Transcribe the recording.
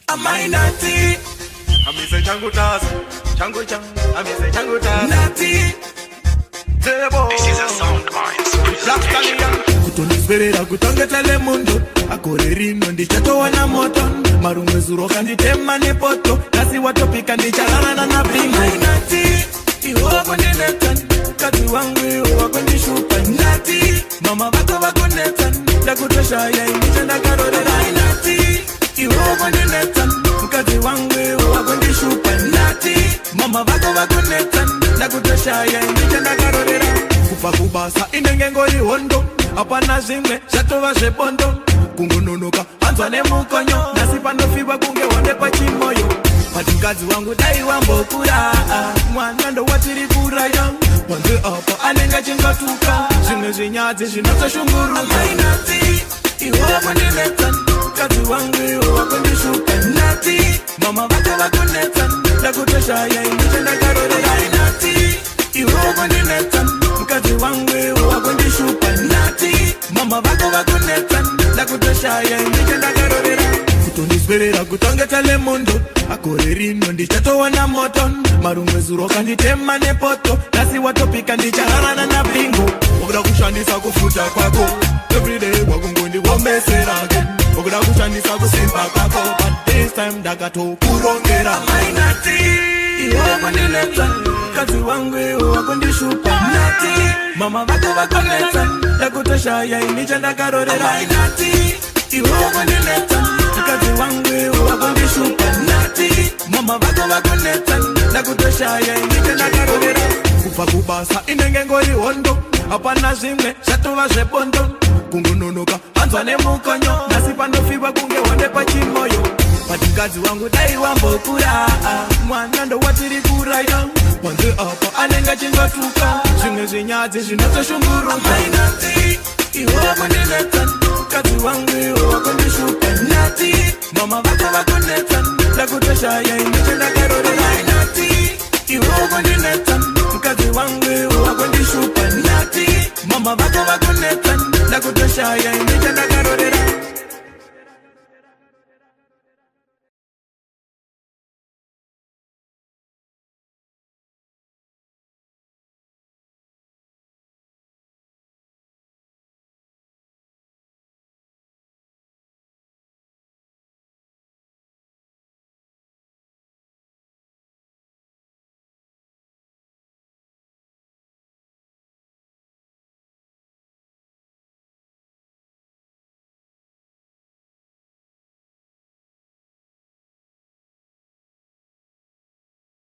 Amainati Amise changu tazi, changu amise changu tazi Nati Zebo. This is a Soundminds. Black Stallion. Kutonisperera kutongetele mundo akore rino ndichatowa na moto marumwe zuro kanditema nepoto kasi watopika ndichalala na bingo Nati iwako niletan kazi wangu iwako nishupan Nati mama bako wako netan ndakutosha ya inicha ndakarorera Nati iwako niletan kazi wangu iwako nishupan Nati mama bako wako netan ndakutosha ya inicha ndakarorera kufa kubasa inenge ngori hondo apana zimwe zvatova zvebondo kungononoka hanzwa nemukonyo nasi panofiwa kunge wonde pachimoyo patikadzi wangu dai wambokura mwana ndowatiri kuraya wanze apa anenge achingatuka zvimwe zvinyadzi zvinotoshunguruka Nati iwako ndinetan kadzi wangu iwako ndishuka Nati mama vako vakunetan ndakutoshaya iniche ndakarorera Nati iwako ndinetan mukadzi wangu iwako ndishupa Nati mama vako vakunetan ndakutoshaya iniche ndakarorera kutonisperera kutongetele mundo akore rino ndichatowa na moto marumwe zuro kanditema nepoto nasi watopika ndichararana na bingo wakuda kushandisa kufuta kwako everyday kwakungondiwombeserake wakuda kushandisa kusimba kwako but this time ndakatokurongera Nati iwako ndinetan kazi wangu iwako ndishupa Nati mama vako vakunetan ndakutoshaya iniche ndakarorera Nati iwako ndinetan kazi wangu iwako ndishupa Nati mama vako vakunetan ndakutoshaya iniche ndakarorera kufa kubasa inenge ngori hondo apana zvimwe zvatova zvebondo kungononoka hanzwa nemukonyo nasi panofiwa kunge wonde pachimoyo patikadzi wangu dai wambokura mwana ndowatiri kuraya wanze apa anenge achingatuka zvimwe zvinyadzi zvinotoshunguruka Nati iwako ndinetan kadzi wangu iwako ndishupa Nati mama vako vakunetan ndakutoshaya iniche ndakarorera Nati iwako ndinetan kadzi wangu iwako ndishupa Nati mama vako vakunetan ndakutoshaya iniche ndakarorera